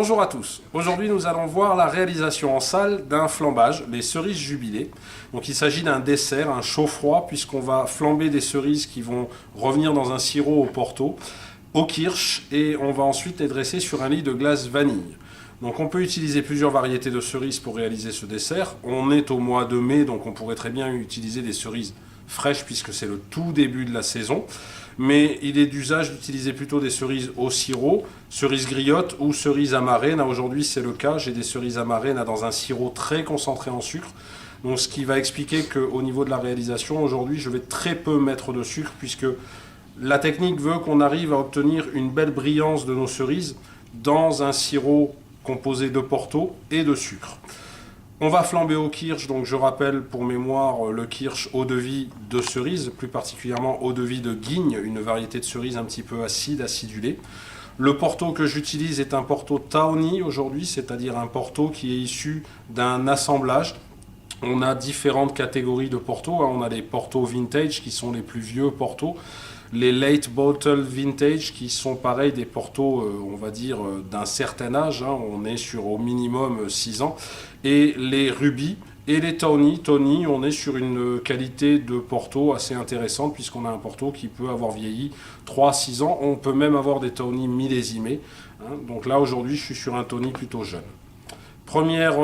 Bonjour à tous. Aujourd'hui, nous allons voir la réalisation en salle d'un flambage, les cerises jubilées. Donc il s'agit d'un dessert, un chaud-froid, puisqu'on va flamber des cerises qui vont revenir dans un sirop au Porto, au kirsch, et on va ensuite les dresser sur un lit de glace vanille. Donc on peut utiliser plusieurs variétés de cerises pour réaliser ce dessert. On est au mois de mai, donc on pourrait très bien utiliser des cerises fraîches puisque c'est le tout début de la saison. Mais il est d'usage d'utiliser plutôt des cerises au sirop, cerises griottes ou cerises amarènes. Aujourd'hui c'est le cas, j'ai des cerises amarènes dans un sirop très concentré en sucre. Donc ce qui va expliquer qu'au niveau de la réalisation, aujourd'hui je vais très peu mettre de sucre puisque la technique veut qu'on arrive à obtenir une belle brillance de nos cerises dans un sirop composé de Porto et de sucre. On va flamber au kirsch, donc je rappelle pour mémoire le kirsch eau de vie de cerise, plus particulièrement eau de vie de Guigne, une variété de cerise un petit peu acide, acidulée. Le Porto que j'utilise est un Porto Taoni aujourd'hui, c'est-à-dire un Porto qui est issu d'un assemblage. On a différentes catégories de Porto, on a les Porto Vintage qui sont les plus vieux Porto, les Late Bottle Vintage qui sont pareil des Portos, on va dire, d'un certain âge, on est sur au minimum 6 ans, et les Ruby et les Tawny. Tawny, on est sur une qualité de Porto assez intéressante puisqu'on a un Porto qui peut avoir vieilli 3-6 ans, on peut même avoir des Tawny millésimés, donc là aujourd'hui je suis sur un Tawny plutôt jeune. Première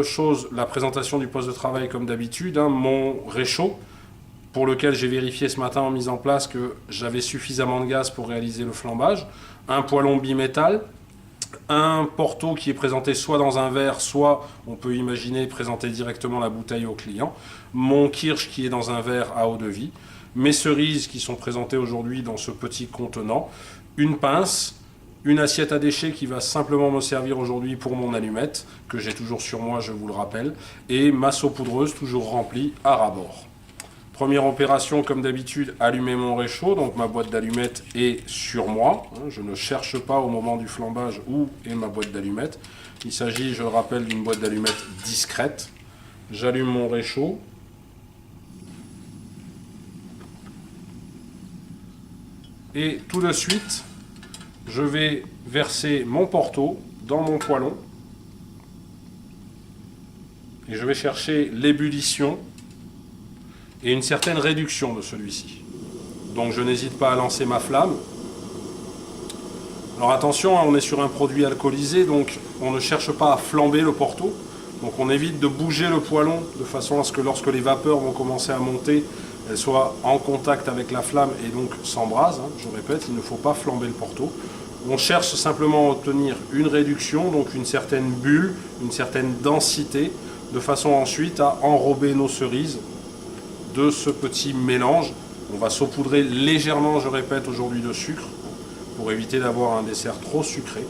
chose, la présentation du poste de travail comme d'habitude, mon réchaud, pour lequel j'ai vérifié ce matin en mise en place que j'avais suffisamment de gaz pour réaliser le flambage, un poêlon bimétal, un Porto qui est présenté soit dans un verre, soit on peut imaginer présenter directement la bouteille au client, mon kirsch qui est dans un verre à eau de vie, mes cerises qui sont présentées aujourd'hui dans ce petit contenant, une pince, une assiette à déchets qui va simplement me servir aujourd'hui pour mon allumette, que j'ai toujours sur moi, je vous le rappelle, et ma saupoudreuse toujours remplie à ras-bord. Première opération, comme d'habitude, allumer mon réchaud, donc ma boîte d'allumettes est sur moi. Je ne cherche pas au moment du flambage où est ma boîte d'allumettes. Il s'agit, je le rappelle, d'une boîte d'allumettes discrète. J'allume mon réchaud. Et tout de suite, je vais verser mon Porto dans mon poêlon. Et je vais chercher l'ébullition et une certaine réduction de celui-ci. Donc je n'hésite pas à lancer ma flamme. Alors attention, on est sur un produit alcoolisé, donc on ne cherche pas à flamber le Porto. Donc on évite de bouger le poêlon de façon à ce que lorsque les vapeurs vont commencer à monter, elles soient en contact avec la flamme et donc s'embrasent. Je répète, il ne faut pas flamber le Porto. On cherche simplement à obtenir une réduction, donc une certaine bulle, une certaine densité, de façon ensuite à enrober nos cerises de ce petit mélange. On va saupoudrer légèrement, je répète, aujourd'hui de sucre pour éviter d'avoir un dessert trop sucré.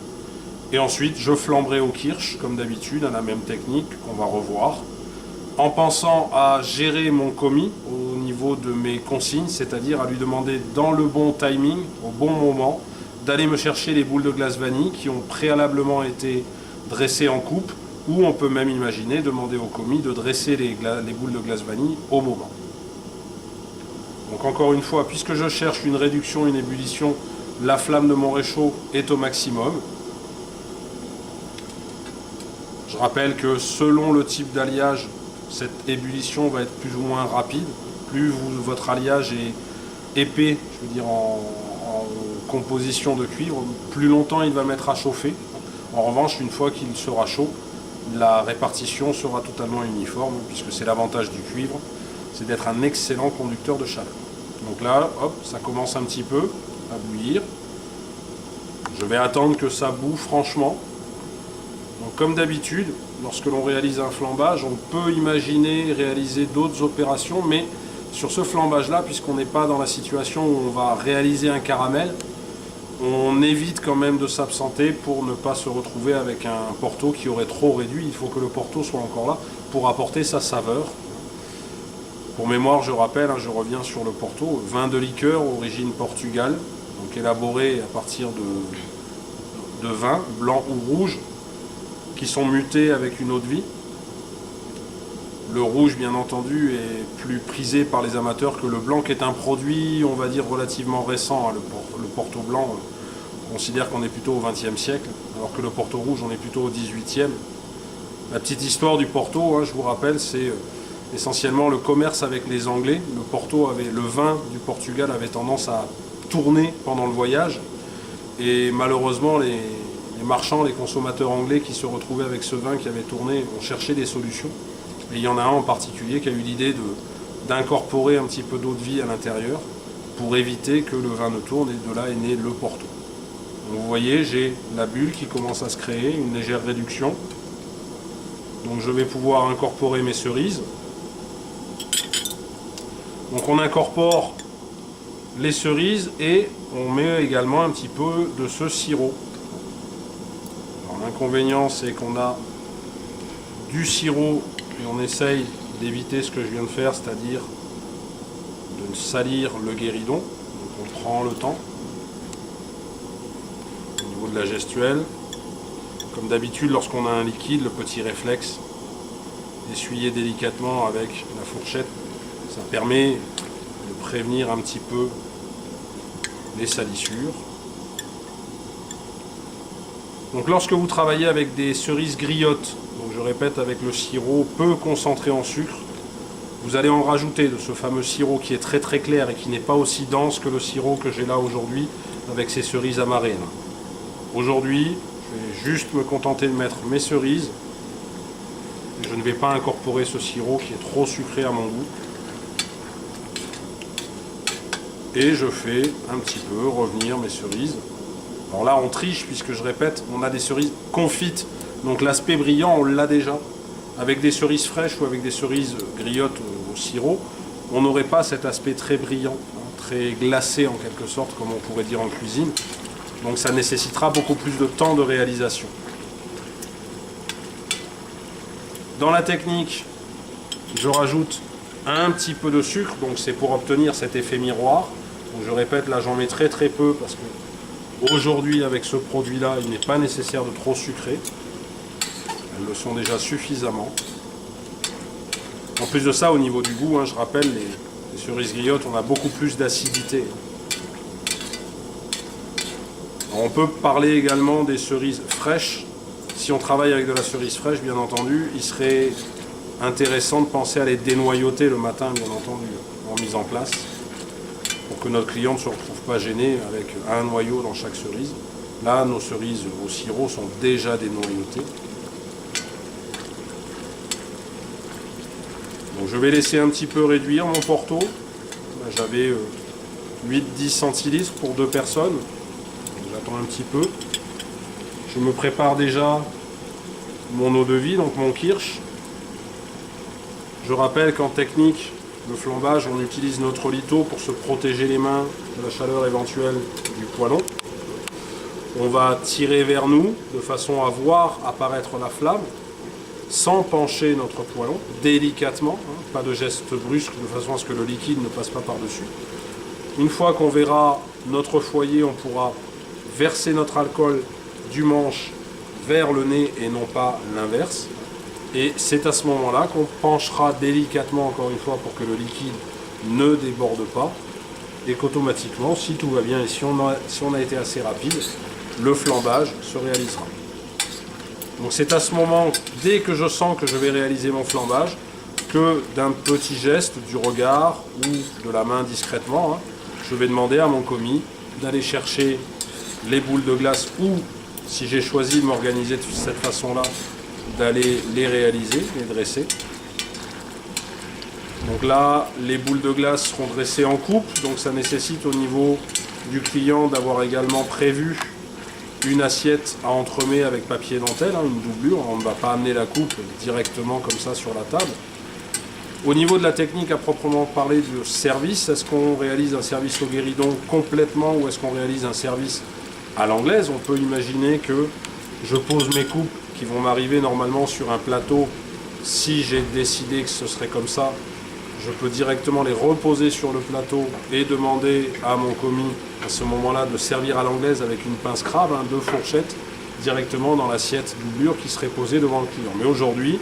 Et ensuite, je flamberai au kirsch, comme d'habitude, à la même technique qu'on va revoir, en pensant à gérer mon commis au niveau de mes consignes, c'est-à-dire à lui demander dans le bon timing, au bon moment, d'aller me chercher les boules de glace vanille qui ont préalablement été dressées en coupe, ou on peut même imaginer demander au commis de dresser les boules de glace vanille au moment. Donc encore une fois, puisque je cherche une réduction, une ébullition, la flamme de mon réchaud est au maximum. Je rappelle que selon le type d'alliage, cette ébullition va être plus ou moins rapide. Plus votre alliage est épais, je veux dire en composition de cuivre, plus longtemps il va mettre à chauffer. En revanche, une fois qu'il sera chaud, la répartition sera totalement uniforme, puisque c'est l'avantage du cuivre, c'est d'être un excellent conducteur de chaleur. Donc là, hop, ça commence un petit peu à bouillir. Je vais attendre que ça boue franchement. Donc comme d'habitude, lorsque l'on réalise un flambage, on peut imaginer réaliser d'autres opérations, mais sur ce flambage-là, puisqu'on n'est pas dans la situation où on va réaliser un caramel, on évite quand même de s'absenter pour ne pas se retrouver avec un Porto qui aurait trop réduit. Il faut que le Porto soit encore là pour apporter sa saveur. Pour mémoire, je rappelle, je reviens sur le Porto, vin de liqueur, origine Portugal, donc élaboré à partir de vins blancs ou rouges qui sont mutés avec une eau de vie. Le rouge, bien entendu, est plus prisé par les amateurs que le blanc, qui est un produit, on va dire, relativement récent. Le Porto blanc, on considère qu'on est plutôt au XXe siècle. alors que le Porto rouge, on est plutôt au 18e. La petite histoire du Porto, hein, je vous rappelle, c'est essentiellement le commerce avec les Anglais. Le vin du Portugal avait tendance à tourner pendant le voyage. Et malheureusement, les marchands, les consommateurs anglais qui se retrouvaient avec ce vin qui avait tourné ont cherché des solutions. Et il y en a un en particulier qui a eu l'idée d'incorporer un petit peu d'eau de vie à l'intérieur pour éviter que le vin ne tourne, et de là est né le Porto. Donc vous voyez, j'ai la bulle qui commence à se créer, une légère réduction. Donc je vais pouvoir incorporer mes cerises. Donc on incorpore les cerises et on met également un petit peu de ce sirop. L'inconvénient, c'est qu'on a du sirop et on essaye d'éviter ce que je viens de faire, c'est-à-dire de salir le guéridon. Donc on prend le temps au niveau de la gestuelle. Comme d'habitude, lorsqu'on a un liquide, le petit réflexe d'essuyer délicatement avec la fourchette, ça permet de prévenir un petit peu les salissures. Donc lorsque vous travaillez avec des cerises griottes, donc je répète avec le sirop peu concentré en sucre, vous allez en rajouter de ce fameux sirop qui est très très clair et qui n'est pas aussi dense que le sirop que j'ai là aujourd'hui avec ces cerises amarées. Aujourd'hui, je vais juste me contenter de mettre mes cerises. Je ne vais pas incorporer ce sirop qui est trop sucré à mon goût. Et je fais un petit peu revenir mes cerises. Alors là, on triche puisque, je répète, on a des cerises confites. Donc l'aspect brillant, on l'a déjà. Avec des cerises fraîches ou avec des cerises griottes au sirop, on n'aurait pas cet aspect très brillant, très glacé en quelque sorte, comme on pourrait dire en cuisine. Donc ça nécessitera beaucoup plus de temps de réalisation. Dans la technique, je rajoute un petit peu de sucre, donc c'est pour obtenir cet effet miroir. Donc je répète, là j'en mets très très peu parce que aujourd'hui avec ce produit là, il n'est pas nécessaire de trop sucrer. Elles le sont déjà suffisamment. En plus de ça, au niveau du goût, je rappelle, les cerises griottes, on a beaucoup plus d'acidité. On peut parler également des cerises fraîches. Si on travaille avec de la cerise fraîche, bien entendu, il serait intéressant de penser à les dénoyauter le matin, bien entendu, en mise en place, pour que notre client ne se retrouve pas gêné avec un noyau dans chaque cerise. Là, nos cerises au sirop sont déjà dénoyautées. Donc je vais laisser un petit peu réduire mon Porto. J'avais 8-10 centilitres pour 2 personnes. J'attends un petit peu. Je me prépare déjà mon eau de vie, donc mon kirsch. Je rappelle qu'en technique de flambage, on utilise notre lito pour se protéger les mains de la chaleur éventuelle du poêlon. On va tirer vers nous de façon à voir apparaître la flamme sans pencher notre poêlon, délicatement, pas de geste brusque de façon à ce que le liquide ne passe pas par-dessus. Une fois qu'on verra notre foyer, on pourra verser notre alcool du manche vers le nez et non pas l'inverse. Et c'est à ce moment-là qu'on penchera délicatement, encore une fois, pour que le liquide ne déborde pas. Et qu'automatiquement, si tout va bien et si on a été assez rapide, le flambage se réalisera. Donc c'est à ce moment, dès que je sens que je vais réaliser mon flambage, que d'un petit geste, du regard ou de la main discrètement, je vais demander à mon commis d'aller chercher les boules de glace ou, si j'ai choisi de m'organiser de cette façon-là, d'aller les réaliser, les dresser. Donc là, les boules de glace seront dressées en coupe, donc ça nécessite au niveau du client d'avoir également prévu une assiette à entremets avec papier dentelle, une doublure. On ne va pas amener la coupe directement comme ça sur la table. Au niveau de la technique à proprement parler de service, est-ce qu'on réalise un service au guéridon complètement ou est-ce qu'on réalise un service à l'anglaise? On peut imaginer que je pose mes coupes qui vont m'arriver normalement sur un plateau. Si j'ai décidé que ce serait comme ça, je peux directement les reposer sur le plateau et demander à mon commis à ce moment-là de servir à l'anglaise avec une pince crabe, 2 fourchettes, directement dans l'assiette doublure qui serait posée devant le client. Mais aujourd'hui,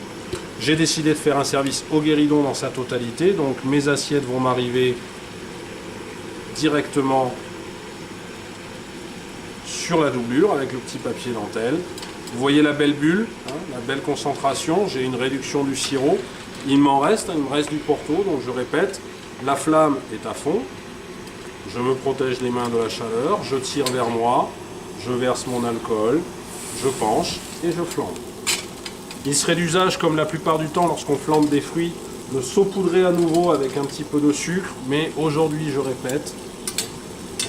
j'ai décidé de faire un service au guéridon dans sa totalité, donc mes assiettes vont m'arriver directement sur sur la doublure avec le petit papier dentelle. Vous voyez la belle bulle, hein, la belle concentration. J'ai une réduction du sirop. Il m'en reste, il me reste du Porto, donc je répète, la flamme est à fond. Je me protège les mains de la chaleur, je tire vers moi, je verse mon alcool, je penche et je flambe. Il serait d'usage, comme la plupart du temps lorsqu'on flambe des fruits, de saupoudrer à nouveau avec un petit peu de sucre, mais aujourd'hui, je répète,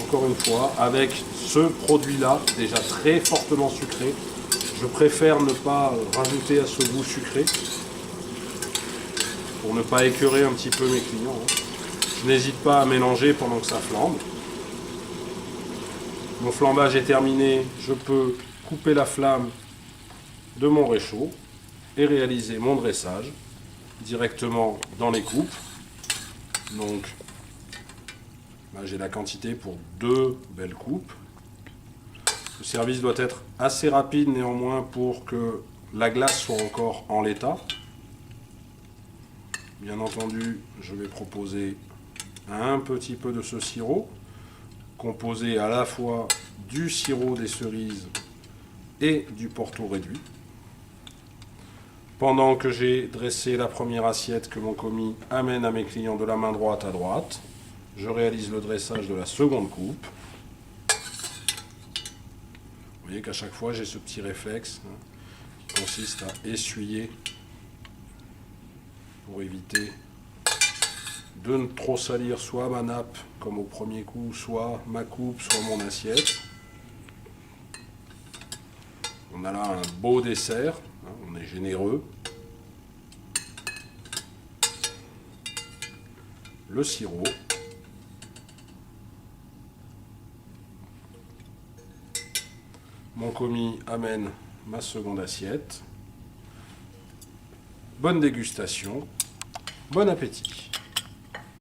encore une fois, avec ce produit-là, déjà très fortement sucré, je préfère ne pas rajouter à ce goût sucré, pour ne pas écœurer un petit peu mes clients. Je n'hésite pas à mélanger pendant que ça flambe. Mon flambage est terminé, je peux couper la flamme de mon réchaud et réaliser mon dressage directement dans les coupes. Donc là, j'ai la quantité pour 2 belles coupes. Le service doit être assez rapide néanmoins pour que la glace soit encore en l'état. Bien entendu, je vais proposer un petit peu de ce sirop, composé à la fois du sirop des cerises et du Porto réduit. Pendant que j'ai dressé la première assiette que mon commis amène à mes clients de la main droite à droite, je réalise le dressage de la seconde coupe. Vous voyez qu'à chaque fois j'ai ce petit réflexe qui consiste à essuyer pour éviter de ne trop salir soit ma nappe comme au premier coup, soit ma coupe, soit mon assiette. On a là un beau dessert, on est généreux. Le sirop. Mon commis amène ma seconde assiette. Bonne dégustation, bon appétit.